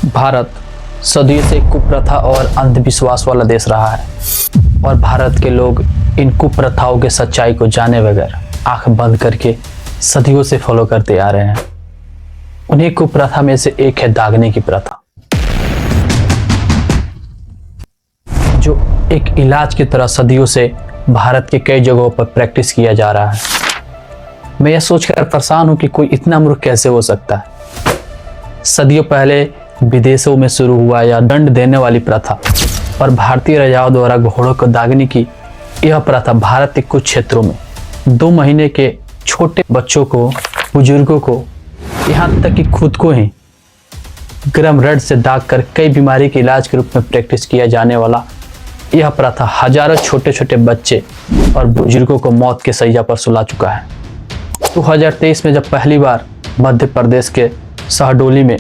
भारत सदियों से कुप्रथा और अंधविश्वास वाला देश रहा है और भारत के लोग इन कुप्रथाओं के सच्चाई को जाने बगैर आंख बंद करके सदियों से फॉलो करते आ रहे हैं। उन्हीं कुप्रथा में से एक है दागने की प्रथा, जो एक इलाज की तरह सदियों से भारत के कई जगहों पर प्रैक्टिस किया जा रहा है। मैं यह सोचकर परेशान हूं कि कोई इतना मूर्ख कैसे हो सकता है। सदियों पहले विदेशों में शुरू हुआ यह दंड देने वाली प्रथा और भारतीय राजाओं द्वारा घोड़ों को दागने की यह प्रथा भारत के कुछ क्षेत्रों में 2 महीने के छोटे बच्चों को, बुजुर्गों को, यहाँ तक कि खुद को ही गर्म रड से दाग कर कई बीमारी के इलाज के रूप में प्रैक्टिस किया जाने वाला यह प्रथा हजारों छोटे छोटे बच्चे और बुजुर्गों को मौत के सैया पर सुला चुका है। 2023 में जब पहली बार मध्य प्रदेश के शहडोली में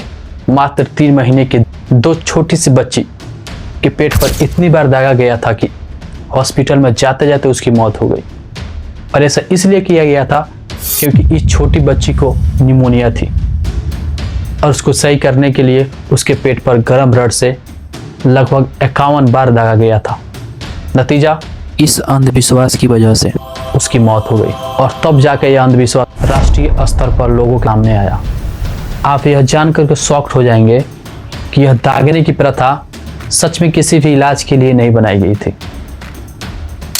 मात्र 3 महीने की 2 छोटी सी बच्ची के पेट पर इतनी बार दागा गया था कि हॉस्पिटल में जाते जाते उसकी मौत हो गई। और ऐसा इसलिए किया गया था क्योंकि इस छोटी बच्ची को निमोनिया थी और उसको सही करने के लिए उसके पेट पर गर्म रड से लगभग 51 बार दागा गया था। नतीजा, इस अंधविश्वास की वजह से उसकी मौत हो गई और तब जाकर यह अंधविश्वास राष्ट्रीय स्तर पर लोगों के सामने आया। आप यह जानकर के शॉक्ड हो जाएंगे कि यह दागने की प्रथा सच में किसी भी इलाज के लिए नहीं बनाई गई थी,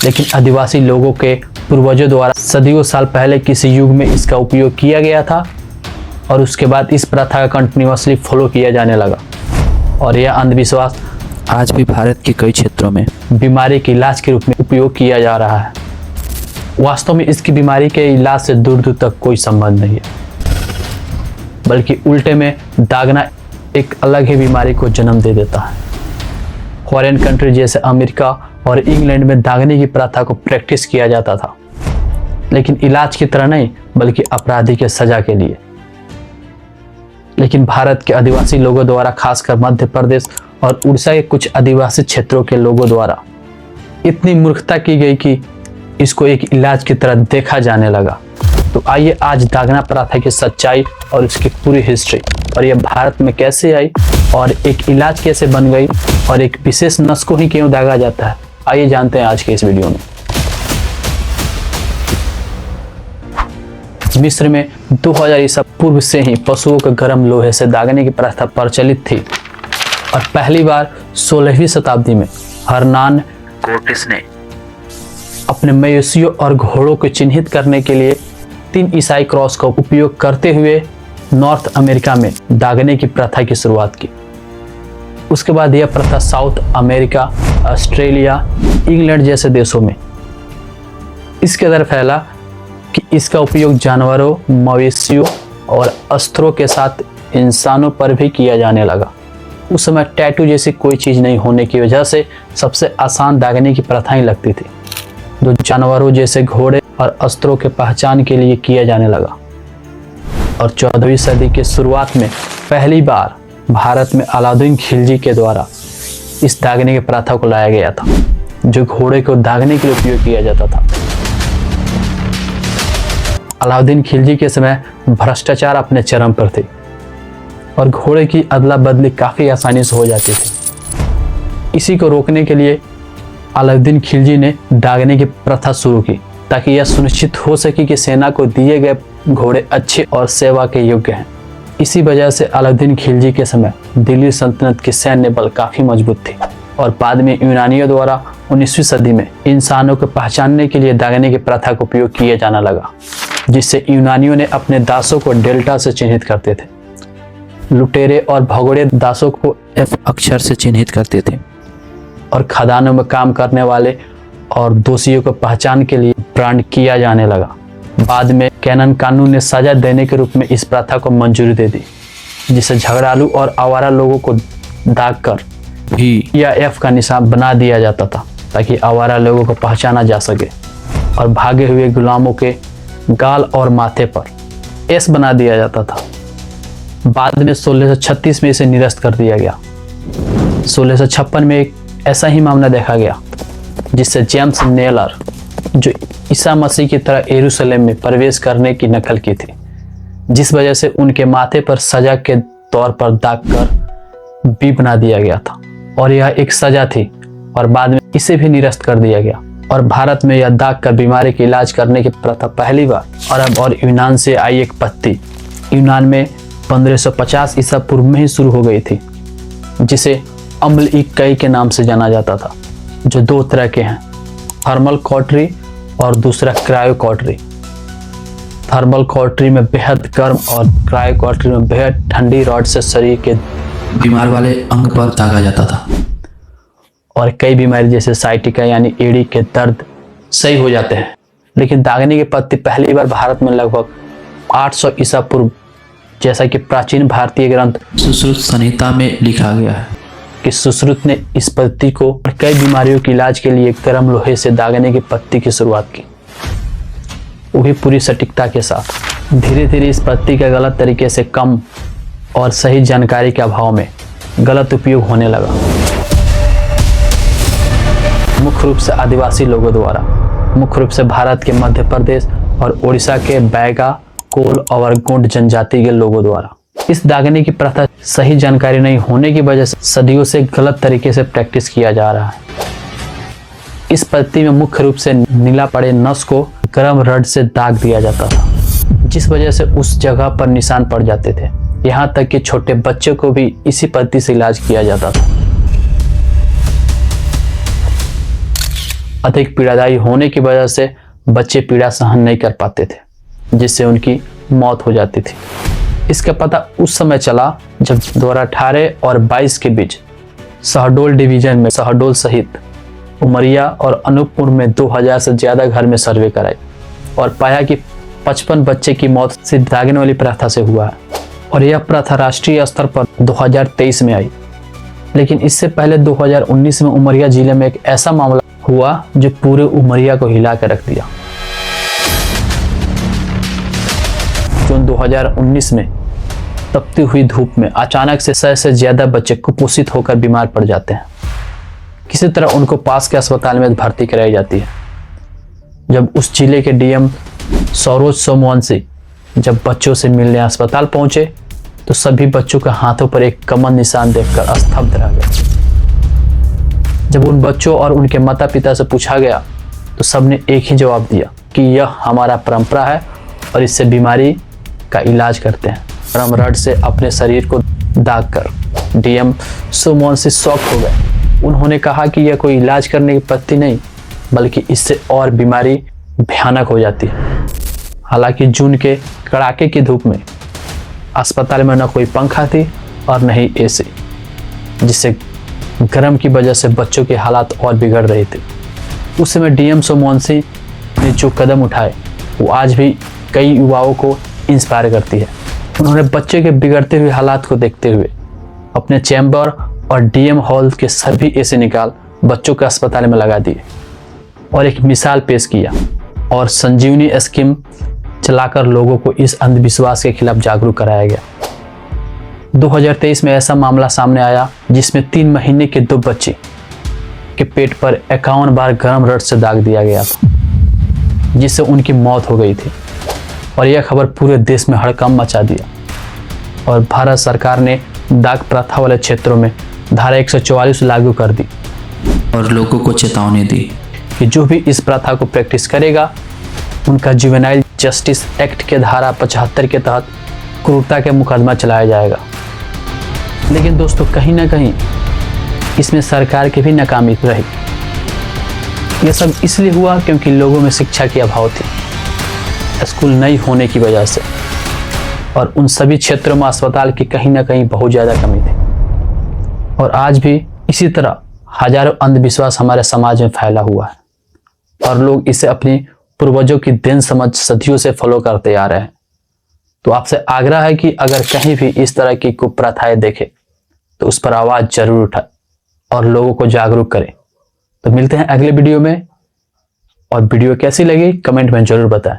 लेकिन आदिवासी लोगों के पूर्वजों द्वारा सदियों साल पहले किसी युग में इसका उपयोग किया गया था और उसके बाद इस प्रथा का कंटिन्यूअसली फॉलो किया जाने लगा और यह अंधविश्वास आज भी भारत के कई क्षेत्रों में बीमारी के इलाज के रूप में उपयोग किया जा रहा है। वास्तव में इसकी बीमारी के इलाज से दूर दूर तक कोई संबंध नहीं है, बल्कि उल्टे में दागना एक अलग ही बीमारी को जन्म दे देता है। फॉरेन कंट्री जैसे अमेरिका और इंग्लैंड में दागने की प्रथा को प्रैक्टिस किया जाता था, लेकिन इलाज की तरह नहीं बल्कि अपराधी के सजा के लिए। लेकिन भारत के आदिवासी लोगों द्वारा, खासकर मध्य प्रदेश और उड़ीसा के कुछ आदिवासी क्षेत्रों के लोगों द्वारा इतनी मूर्खता की गई कि इसको एक इलाज की तरह देखा जाने लगा। तो आइए आज दागना प्रथा की सच्चाई और उसकी पूरी हिस्ट्री और यह भारत में कैसे आई और एक इलाज कैसे बन गई और एक विशेष नस को ही क्यों दागा जाता है, आइए जानते हैं आज के इस वीडियो में। मिस्र में 2000 ईसा पूर्व से ही पशुओं को गर्म लोहे से दागने की प्रथा प्रचलित थी और पहली बार 16वीं शताब्दी में हरनान कोर्टेस ने अपने मवेशियों और घोड़ों को चिन्हित करने के लिए 3 ईसाई क्रॉस का उपयोग करते हुए नॉर्थ अमेरिका में दागने की प्रथा की शुरुआत की। उसके बाद यह प्रथा साउथ अमेरिका, ऑस्ट्रेलिया, इंग्लैंड जैसे देशों में इसके तरह फैला कि इसका उपयोग जानवरों, मवेशियों और अस्त्रों के साथ इंसानों पर भी किया जाने लगा। उस समय टैटू जैसी कोई चीज़ नहीं होने की वजह से सबसे आसान दागने की प्रथा ही लगती थी, जो जानवरों जैसे घोड़े और अस्त्रों के पहचान के लिए किया जाने लगा। और 14वीं सदी के शुरुआत में पहली बार भारत में अलाउद्दीन खिलजी के द्वारा इस दागने की प्रथा को लाया गया था, जो घोड़े को दागने के लिए उपयोग किया जाता था। अलाउद्दीन खिलजी के समय भ्रष्टाचार अपने चरम पर थे और घोड़े की अदला बदली काफ़ी आसानी से हो जाती थी। इसी को रोकने के लिए अलाउद्दीन खिलजी ने दागने की प्रथा शुरू की, ताकि यह सुनिश्चित हो सके कि सेना को दिए गए घोड़े अच्छे और सेवा के योग्य हैं। इसी वजह से अलाउद्दीन खिलजी के समय दिल्ली सल्तनत की सैन्य बल काफ़ी मजबूत थी और बाद में यूनानियों द्वारा 19वीं सदी में इंसानों को पहचानने के लिए दागने की प्रथा का उपयोग किया जाने लगा, जिससे यूनानियों ने अपने दासों को डेल्टा से चिन्हित करते थे। लुटेरे और भगोड़े दासों को F अक्षर से चिन्हित करते थे और खदानों में काम करने वाले और दोषियों को पहचान के लिए ब्रांड किया जाने लगा। बाद में कैनन कानून ने सजा देने के रूप में इस प्रथा को मंजूरी दे दी, जिसे झगड़ालू और आवारा लोगों को दाग कर भी या F का निशान बना दिया जाता था, ताकि आवारा लोगों को पहचाना जा सके और भागे हुए गुलामों के गाल और माथे पर S बना दिया जाता था। बाद में 1636 में इसे निरस्त कर दिया गया। 1656 में एक ऐसा ही मामला देखा गया, जिससे जेम्स नेलर, जो ईसा मसीह की तरह यरूशलेम में प्रवेश करने की नकल की थी, जिस वजह से उनके माथे पर सजा के तौर पर दाग कर बी बना दिया गया था और यह एक सजा थी और बाद में इसे भी निरस्त कर दिया गया। और भारत में यह दाग का बीमारी का इलाज करने की प्रथा पहली बार अरब और यूनान से आई एक पत्ती यूनान में 1550 ईसा पूर्व में ही शुरू हो गई थी, जिसे अम्ल ई कई के नाम से जाना जाता था, जो दो तरह के हैं, थर्मल कॉटरी और दूसरा क्रायो कॉटरी। थर्मल कॉटरी में बेहद गर्म और क्रायो कॉटरी में बेहद ठंडी रॉड से शरीर के बीमार वाले अंग पर दागा जाता था और कई बीमारी जैसे साइटिका यानी एड़ी के दर्द सही हो जाते हैं। लेकिन दागने की पत्ती पहली बार भारत में लगभग 800 ईसा पूर्व, जैसा कि प्राचीन भारतीय ग्रंथ सुश्रुत संहिता में लिखा गया है कि सुश्रुत ने इस पत्ती को कई बीमारियों के इलाज के लिए गर्म लोहे से दागने की पत्ती की शुरुआत की, वो भी पूरी सटीकता के साथ। धीरे धीरे इस पत्ती का गलत तरीके से कम और सही जानकारी के अभाव में गलत उपयोग होने लगा, मुख्य रूप से आदिवासी लोगों द्वारा, मुख्य रूप से भारत के मध्य प्रदेश और उड़ीसा के बैगा, कोल और गोंड जनजाति के लोगों द्वारा। इस दागने की प्रथा सही जानकारी नहीं होने की वजह से सदियों से गलत तरीके से प्रैक्टिस किया जा रहा है। इस पत्ती में मुख्य रूप से नीला पड़े नस को गर्म रड से दाग दिया जाता था, जिस वजह से उस जगह पर निशान पड़ जाते थे। यहाँ तक कि छोटे बच्चों को भी इसी पत्ती से इलाज किया जाता था। अधिक पीड़ादायी होने की वजह से बच्चे पीड़ा सहन नहीं कर पाते थे, जिससे उनकी मौत हो जाती थी। इसका पता उस समय चला जब 2018 और 22 के बीच शहडोल डिवीजन में शहडोल सहित उमरिया और अनूपपुर में 2000 से ज्यादा घर में सर्वे कराए और पाया कि 55 बच्चे की मौत सिर्फ दागने वाली प्रथा से हुआ है। और यह प्रथा राष्ट्रीय स्तर पर 2023 में आई, लेकिन इससे पहले 2019 में उमरिया जिले में एक ऐसा मामला हुआ जो पूरे उमरिया को हिला कर रख दिया। जून 2019 में तपती हुई धूप में अचानक से 100 से ज्यादा बच्चे कुपोषित होकर बीमार पड़ जाते हैं। किसी तरह उनको पास के अस्पताल में भर्ती कराई जाती है। जब उस जिले के डीएम सौरोज सोमवंशी जब बच्चों से मिलने अस्पताल पहुंचे तो सभी बच्चों के हाथों पर एक कमल निशान देखकर स्तब्ध रह गए। जब उन बच्चों और उनके माता पिता से पूछा गया तो सबने एक ही जवाब दिया कि यह हमारा परंपरा है और इससे बीमारी का इलाज करते हैं। गर्म रड से अपने शरीर को दाग कर डीएम सोमवंशी शॉक हो गए। उन्होंने कहा कि यह कोई इलाज करने की पत्ती नहीं, बल्कि इससे और बीमारी भयानक हो जाती है। हालांकि जून के कड़ाके की धूप में अस्पताल में न कोई पंखा थी और न ही एसी, जिससे गर्म की वजह से बच्चों के हालात और बिगड़ रहे थे। उस समय डीएम सोमवंशी ने जो कदम उठाए वो आज भी कई युवाओं को इंस्पायर करती है। उन्होंने बच्चे के बिगड़ते हुए हालात को देखते हुए अपने चैम्बर और डीएम हॉल के सभी एसी निकाल बच्चों के अस्पताल में लगा दिए और एक मिसाल पेश किया और संजीवनी स्कीम चलाकर लोगों को इस अंधविश्वास के खिलाफ जागरूक कराया गया। 2023 में ऐसा मामला सामने आया जिसमें 3 महीने के 2 बच्चे के पेट पर 51 बार गर्म रड से दाग दिया गया था, जिससे उनकी मौत हो गई थी। और यह खबर पूरे देश में हड़कंप मचा दिया और भारत सरकार ने दाग प्रथा वाले क्षेत्रों में धारा 144 लागू कर दी और लोगों को चेतावनी दी कि जो भी इस प्रथा को प्रैक्टिस करेगा उनका जुवेनाइल जस्टिस एक्ट के धारा 75 के तहत क्रूरता के मुकदमा चलाया जाएगा। लेकिन दोस्तों कहीं ना कहीं इसमें सरकार की भी नाकामी रही। यह सब इसलिए हुआ क्योंकि लोगों में शिक्षा की अभाव थी, स्कूल नहीं होने की वजह से, और उन सभी क्षेत्रों में अस्पताल की कहीं ना कहीं बहुत ज़्यादा कमी थी। और आज भी इसी तरह हजारों अंधविश्वास हमारे समाज में फैला हुआ है और लोग इसे अपनी पूर्वजों की देन समझ सदियों से फॉलो करते आ रहे हैं। तो आपसे आग्रह है कि अगर कहीं भी इस तरह की कुप्रथाएं देखें तो उस पर आवाज जरूर उठाएं और लोगों को जागरूक करें। तो मिलते हैं अगले वीडियो में, और वीडियो कैसी लगी कमेंट में जरूर बताएं।